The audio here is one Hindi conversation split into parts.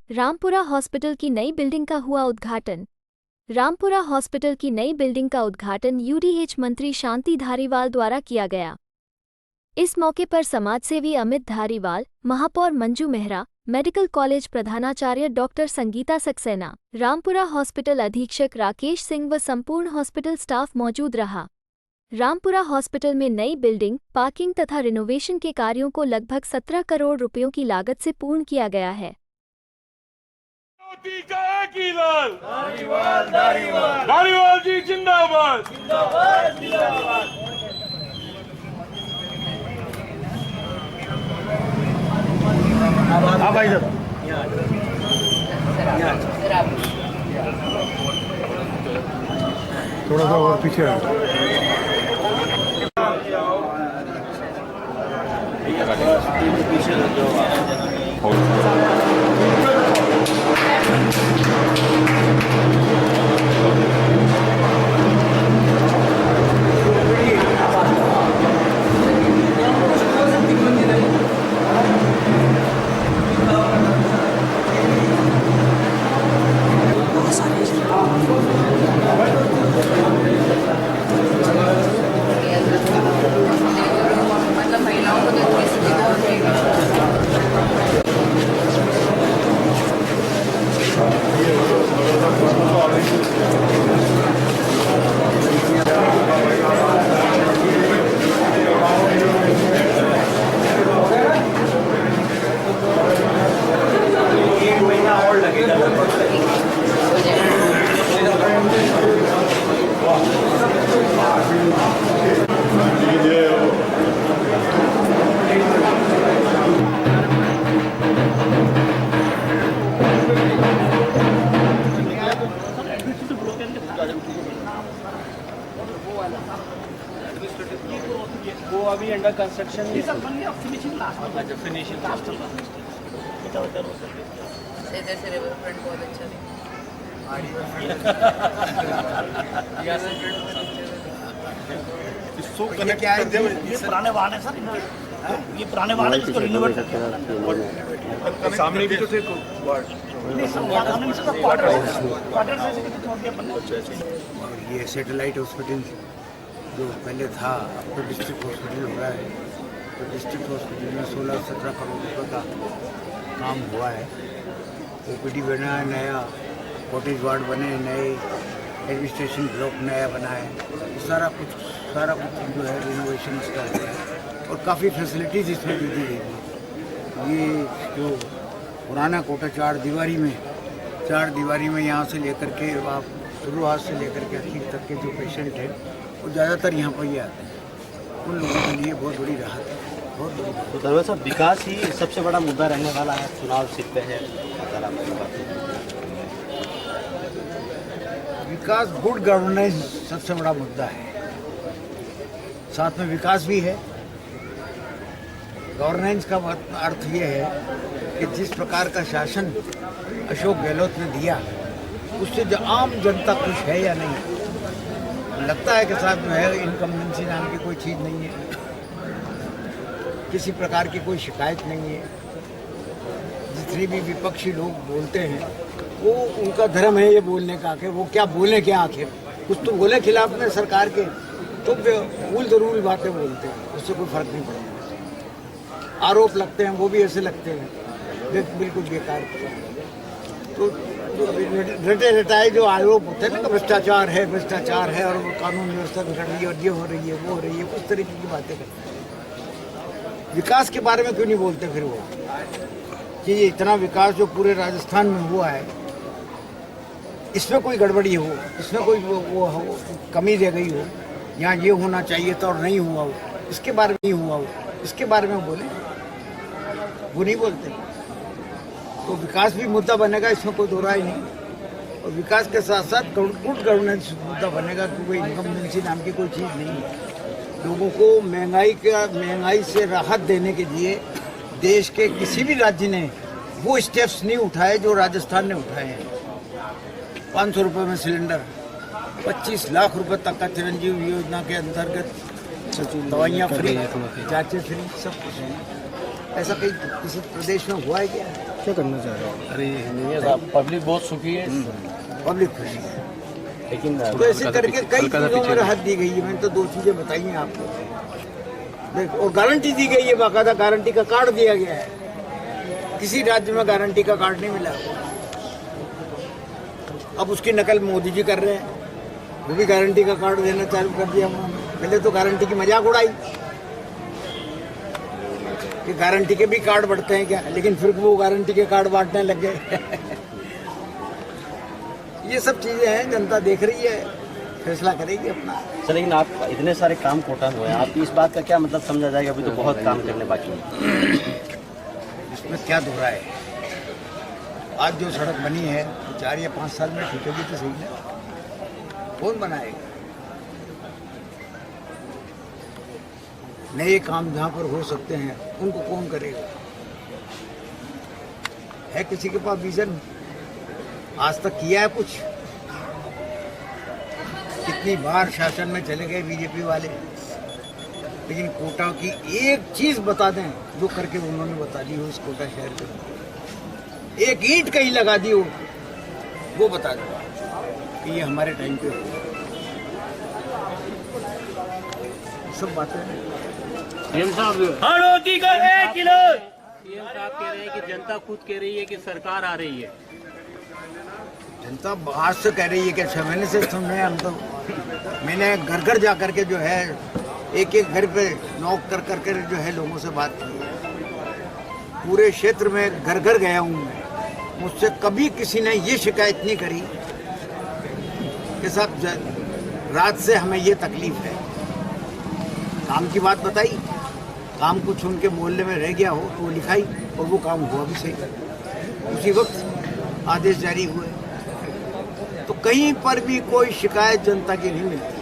रामपुरा हॉस्पिटल की नई बिल्डिंग का हुआ उद्घाटन। रामपुरा हॉस्पिटल की नई बिल्डिंग का उद्घाटन यूडीएच मंत्री शांति धारीवाल द्वारा किया गया। इस मौके पर समाजसेवी अमित धारीवाल, महापौर मंजू मेहरा, मेडिकल कॉलेज प्रधानाचार्य डॉक्टर संगीता सक्सेना, रामपुरा हॉस्पिटल अधीक्षक राकेश सिंह व संपूर्ण हॉस्पिटल स्टाफ मौजूद रहा। रामपुरा हॉस्पिटल में नई बिल्डिंग, पार्किंग तथा रिनोवेशन के कार्यों को लगभग 17 करोड़ रुपयों की लागत से पूर्ण किया गया है। मोदी का एक ही लाल धारीवाल धारीवाल धारीवाल जी जिंदाबाद जिंदाबाद जिंदाबाद। हाँ भाई साहब, थोड़ा सा और पीछे वो अभी अंडर कंस्ट्रक्शन है सर, बन गया फिनिशिंग लास्ट में। अच्छा फिनिशिंग लास्ट चल रहा है। इधर से रिवर फ्रंट बहुत अच्छा है। इसको कनेक्ट कर दे। ये पुराने वाहन है सर, ये पुराने वाहन है जिसको रिनोवेट करके सामने भी तो थे तो क्वार्टर से छोड़ दिया बनने। और ये सैटेलाइट हॉस्पिटल जो पहले था अब तो डिस्ट्रिक्ट हॉस्पिटल हो रहा है। तो डिस्ट्रिक्ट हॉस्पिटल में 16-17 करोड़ रुपये का काम हुआ है। ओपीडी बना है, नया कॉटेज वार्ड बने, नए एडमिनिस्ट्रेशन ब्लॉक नया बना है। सारा कुछ जो है रिनोवेशन इसका हुआ है और काफ़ी फैसिलिटीज़ इसमें भी दी गई है। ये जो पुराना कोटा चार दीवारी में यहाँ से लेकर के आप शुरुआत से लेकर के आखिर तक के जो पेशेंट हैं वो ज़्यादातर यहाँ पर ही आते हैं। उन लोगों के लिए बहुत बड़ी राहत है, बहुत बड़ी। तो दरबार साहब, विकास ही सबसे बड़ा मुद्दा रहने वाला है, चुनाव सिर पे है। विकास, गुड गवर्नेंस सबसे बड़ा मुद्दा है। साथ में विकास भी है। गवर्नेंस का अर्थ ये है कि जिस प्रकार का शासन अशोक गहलोत ने दिया उससे जो आम जनता खुश है या नहीं। लगता है कि साहब जो है इनकम्बेंसी नाम की कोई चीज़ नहीं है, किसी प्रकार की कोई शिकायत नहीं है। जितने भी विपक्षी लोग बोलते हैं वो उनका धर्म है ये बोलने का, कि वो क्या बोले, क्या आखिर कुछ तो बोले खिलाफ में सरकार के, तो उल जरूर बातें बोलते हैं, उससे कोई फर्क नहीं पड़ता। आरोप लगते हैं वो भी ऐसे लगते हैं बिल्कुल बेकार। तो रटे रटाए जो आरोप होते हैं ना कि भ्रष्टाचार है और वो कानून व्यवस्था बिगड़ रही है और ये हो रही है वो हो रही है, उस तरीके की बातें करते हैं। विकास के बारे में क्यों नहीं बोलते फिर वो, कि ये इतना विकास जो पूरे राजस्थान में हुआ है इसमें कोई गड़बड़ी हो, इसमें कोई वो कमी रह गई हो, यहाँ ये होना चाहिए था और नहीं हुआ हो, इसके बारे में नहीं हुआ हो, इसके बारे में बोले, वो नहीं बोलते। तो विकास भी मुद्दा बनेगा, इसमें कोई दो राय नहीं। और विकास के साथ साथ गुड गवर्नेंस मुद्दा बनेगा, क्योंकि इनकम्बेंसी नाम की कोई चीज़ नहीं है। लोगों को महंगाई से राहत देने के लिए देश के किसी भी राज्य ने वो स्टेप्स नहीं उठाए जो राजस्थान ने उठाए हैं। 500 रुपये में सिलेंडर, 25 लाख रुपए तक का चिरंजीवी योजना के अंतर्गत दवाइयाँ फ्री, जांचें फ्री, सब कुछ है। ऐसा कहीं किसी प्रदेश में हुआ है क्या? क्या करना चाह रहे हो? अरे नहीं है साहब, पब्लिक बहुत सुखी है, पब्लिक खुशी है। लेकिन तो ऐसे करके कई चीज़ों में राहत दी गई है। मैंने तो 2 चीज़ें बताई हैं आपको। देखो, और गारंटी दी गई है, बाकायदा गारंटी का कार्ड दिया गया है। किसी राज्य में गारंटी का कार्ड नहीं मिला। अब उसकी नकल मोदी जी कर रहे हैं, वो भी गारंटी का कार्ड देना चालू कर दिया उन्होंने। पहले तो गारंटी की मजाक उड़ाई कि गारंटी के भी कार्ड बढ़ते हैं क्या, लेकिन फिर वो गारंटी के कार्ड बांटने लग गए। ये सब चीजें हैं, जनता देख रही है, फैसला करेगी अपना। सर लेकिन आप इतने सारे काम कोटा में हुए हैं, आपकी इस बात का क्या मतलब समझा जाएगा? अभी तो बहुत काम करने बाकी है। इसमें क्या दोहरा है? आज जो सड़क बनी है 4 या 5 साल में टूटेगी तो सही ना, कौन बनाएगा? नए काम जहाँ पर हो सकते हैं उनको कौन करेगा? है किसी के पास विजन? आज तक किया है कुछ? कितनी बार शासन में चले गए बीजेपी वाले, लेकिन कोटा की एक चीज बता दें जो करके उन्होंने बता दी हो इस कोटा शहर के, एक ईंट कहीं लगा दी हो वो बता दो कि ये हमारे टाइम पे हुआ। सब बातें सीएम साहब हाड़ोती का 1 किलो। सीएम साहब कह रहे हैं कि जनता खुद कह रही है कि सरकार आ रही है। जनता बाहर से कह रही है कि 6 महीने से सुन रहे हैं हम तो। मैंने घर घर जा करके जो है एक एक घर पे नॉक कर करके जो है लोगों से बात की है। पूरे क्षेत्र में घर घर गया हूँ मैं। मुझसे कभी किसी ने ये शिकायत नहीं करी कि साहब रात से हमें ये तकलीफ है। काम की बात बताई, काम कुछ उनके मोहल्ले में रह गया हो तो वो लिखाई, और वो काम हुआ भी सही। उसी वक्त आदेश जारी हुए। तो कहीं पर भी कोई शिकायत जनता की नहीं मिलती।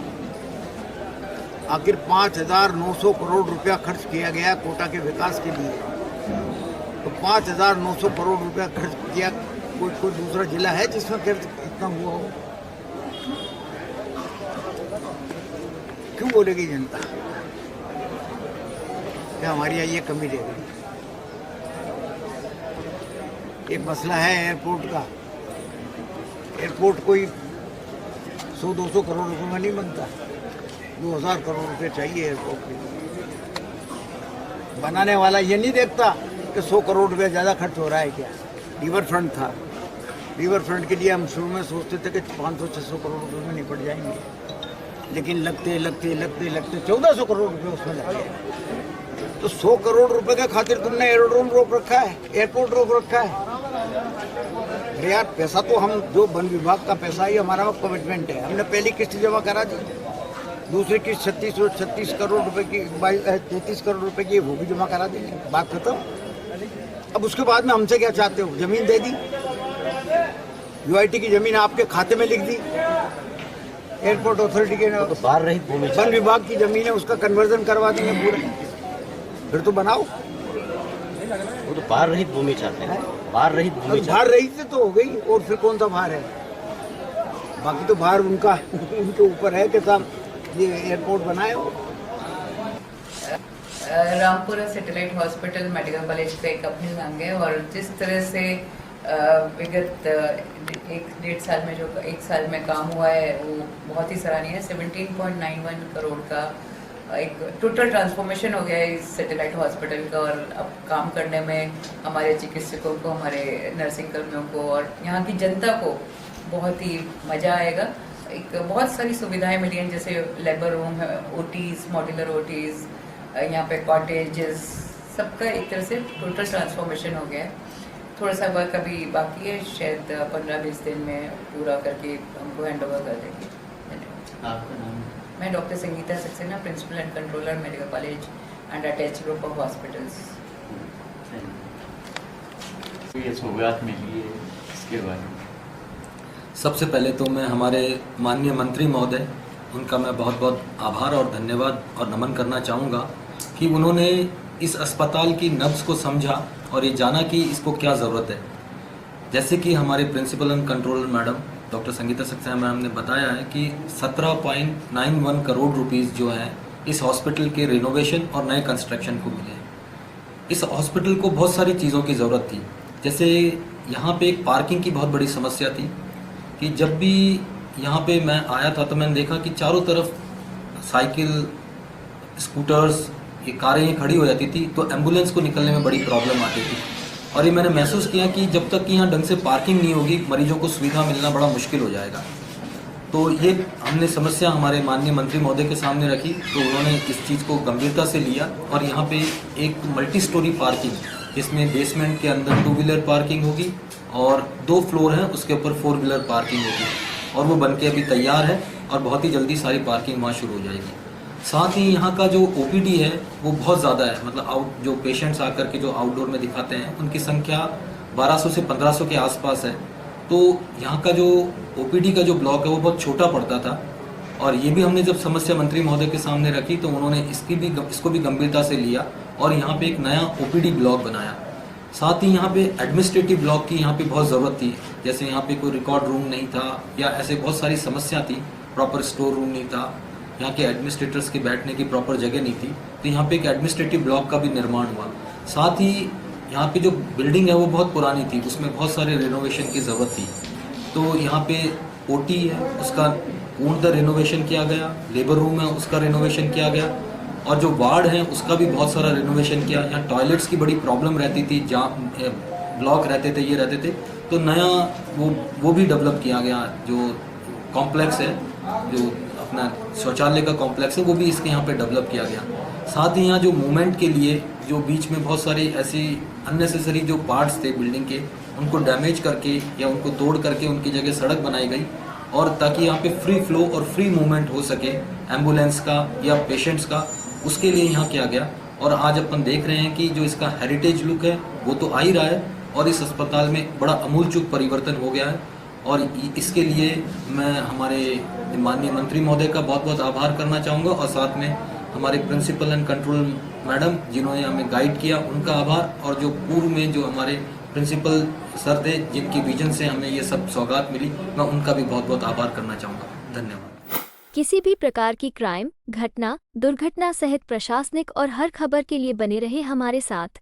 आखिर 5,900 करोड़ रुपया खर्च किया गया कोटा के विकास के लिए। तो 5,900 करोड़ रुपया खर्च किया, कोई दूसरा जिला है जिसमें इतना हुआ हो? क्यों बोलेगी जनता कि हमारी यहाँ ये कमी रह गई? एक मसला है एयरपोर्ट का। एयरपोर्ट कोई 100-200 करोड़ रुपए में नहीं बनता। 2,000 करोड़ रुपए चाहिए एयरपोर्ट के लिए। बनाने वाला ये नहीं देखता कि 100 करोड़ रुपए ज़्यादा खर्च हो रहा है क्या। रिवर फ्रंट था, रिवर फ्रंट के लिए हम शुरू में सोचते थे कि 500-600 करोड़ रुपए में निपट जाएंगे, लेकिन लगते लगते लगते लगते 1,400 करोड़ रुपए उसमें लग गए। तो 100 करोड़ रुपए के खातिर तुमने एरोड्रोम रोक रखा है, एयरपोर्ट रोक रखा है। अरे यार, पैसा तो हम जो वन विभाग का पैसा है हमारा कमिटमेंट है। हमने पहली किस्त जमा करा दी, दूसरी किस्त 36 करोड़ रुपए की 33 करोड़ रुपए की वो भी जमा करा देंगे। बात खत्म। अब उसके बाद में हमसे क्या चाहते हो? जमीन दे दी, यूआईटी की जमीन आपके खाते में लिख दी। एयरपोर्ट अथॉरिटी के तो बाहर रहित भूमि वन विभाग की जमीन है, उसका कन्वर्जन करवा देंगे पूरा। फिर तो बनाओ। वो तो बाहर रहित भूमि चाहते हैं, बाहर रहित भूमि। बाहर रही से तो हो गई, और फिर कौन सा बाहर है? बाकी तो बाहर उनका उनके ऊपर है कि साहब ये एयरपोर्ट बनाए हो। Rampura satellite hospital medical college का एक अभिन्न अंग है, और जिस तरह से विगत 1-1.5 साल में जो 1 साल में काम हुआ है वो बहुत ही सराहनीय है। 17.91 करोड़ का एक टोटल ट्रांसफॉर्मेशन हो गया है इस सैटेलाइट हॉस्पिटल का, और अब काम करने में हमारे चिकित्सकों को, हमारे नर्सिंग कर्मियों को और यहाँ की जनता को बहुत ही मज़ा आएगा। एक बहुत सारी सुविधाएं मिली हैं, जैसे लेबर रूम है, ओटीज़, मॉड्यूलर ओटीज़, यहाँ पे कॉटेजेस, सबका एक तरह से टोटल ट्रांसफॉर्मेशन हो गया है। थोड़ा सा वर्क अभी बाकी है, शायद 15-20 दिन में पूरा करके हमको हैंड ओवर कर देंगे। आपका नाम? मैं doctor Sangeeta Saxena, principal and controller medical college and attach group of hospitals. ये सौगात मिली है, इसके बारे में सबसे पहले तो मैं हमारे माननीय मंत्री महोदय, उनका मैं बहुत बहुत आभार और धन्यवाद और नमन करना चाहूँगा कि उन्होंने इस अस्पताल की नब्ज़ को समझा और ये जाना कि इसको क्या ज़रूरत है। जैसे कि हमारे principal and controller madam doctor Sangeeta Saxena ma'am ने बताया है कि 17.91 करोड़ रुपीस जो है इस हॉस्पिटल के रिनोवेशन और नए कंस्ट्रक्शन को मिले हैं। इस हॉस्पिटल को बहुत सारी चीज़ों की ज़रूरत थी, जैसे यहाँ पे एक पार्किंग की बहुत बड़ी समस्या थी कि जब भी यहाँ पे मैं आया था तो मैंने देखा कि चारों तरफ साइकिल, स्कूटर्स, ये कारें खड़ी हो जाती थी, तो एम्बुलेंस को निकलने में बड़ी प्रॉब्लम आती थी। और ये मैंने महसूस किया कि जब तक यहाँ ढंग से पार्किंग नहीं होगी, मरीजों को सुविधा मिलना बड़ा मुश्किल हो जाएगा। तो ये हमने समस्या हमारे माननीय मंत्री महोदय के सामने रखी, तो उन्होंने इस चीज़ को गंभीरता से लिया और यहाँ पे एक मल्टी स्टोरी पार्किंग, जिसमें बेसमेंट के अंदर 2 व्हीलर पार्किंग होगी और 2 फ्लोर हैं उसके ऊपर 4 व्हीलर पार्किंग होगी, और वो बनके अभी तैयार है और बहुत ही जल्दी सारी पार्किंग वहाँ शुरू हो जाएगी। साथ ही यहाँ का जो OPD है वो बहुत ज़्यादा है, मतलब जो पेशेंट्स आकर के जो आउटडोर में दिखाते हैं उनकी संख्या 1200 से 1500 के आसपास है। तो यहाँ का जो OPD का जो ब्लॉक है वो बहुत छोटा पड़ता था, और ये भी हमने जब समस्या मंत्री महोदय के सामने रखी तो उन्होंने इसको भी गंभीरता से लिया और यहाँ पे एक नया OPD ब्लॉक बनाया। साथ ही यहाँ पे एडमिनिस्ट्रेटिव ब्लॉक की यहाँ पे बहुत ज़रूरत थी, जैसे यहाँ पे कोई रिकॉर्ड रूम नहीं था या ऐसे बहुत सारी समस्या थी, प्रॉपर स्टोर रूम नहीं था, यहाँ के एडमिनिस्ट्रेटर्स के बैठने की प्रॉपर जगह नहीं थी, तो यहाँ पे एक एडमिनिस्ट्रेटिव ब्लॉक का भी निर्माण हुआ। साथ ही यहाँ पे जो बिल्डिंग है वो बहुत पुरानी थी, उसमें बहुत सारे रिनोवेशन की ज़रूरत थी, तो यहाँ पे OT है उसका पूर्णतः रिनोवेशन किया गया, लेबर रूम है उसका रिनोवेशन किया गया, और जो वार्ड है उसका भी बहुत सारा रिनोवेशन किया। यहाँ टॉयलेट्स की बड़ी प्रॉब्लम रहती थी, जहाँ ब्लॉक रहते थे, ये रहते थे, तो नया वो भी डेवलप किया गया। जो कॉम्प्लेक्स है, जो अपना शौचालय का कॉम्प्लेक्स है, वो भी इसके यहाँ पे डेवलप किया गया। साथ ही यहाँ जो मूवमेंट के लिए जो बीच में बहुत सारी ऐसी अननेसेसरी जो पार्ट्स थे बिल्डिंग के, उनको डैमेज करके या उनको तोड़ करके उनकी जगह सड़क बनाई गई, और ताकि यहाँ पे फ्री फ्लो और फ्री मूवमेंट हो सके एम्बुलेंस का या पेशेंट्स का, उसके लिए यहाँ किया गया। और आज अपन देख रहे हैं कि जो इसका हेरिटेज लुक है वो तो आ ही रहा है, और इस अस्पताल में बड़ा अमूलचूल परिवर्तन हो गया है, और इसके लिए मैं हमारे माननीय मंत्री महोदय का बहुत बहुत आभार करना चाहूँगा, और साथ में हमारे प्रिंसिपल एंड कंट्रोल मैडम जिन्होंने हमें गाइड किया उनका आभार, और जो पूर्व में जो हमारे प्रिंसिपल सर थे जिनके विजन से हमें ये सब सौगात मिली, मैं उनका भी बहुत बहुत आभार करना चाहूँगा। धन्यवाद। किसी भी प्रकार की क्राइम, घटना, दुर्घटना सहित प्रशासनिक और हर खबर के लिए बने रहे हमारे साथ।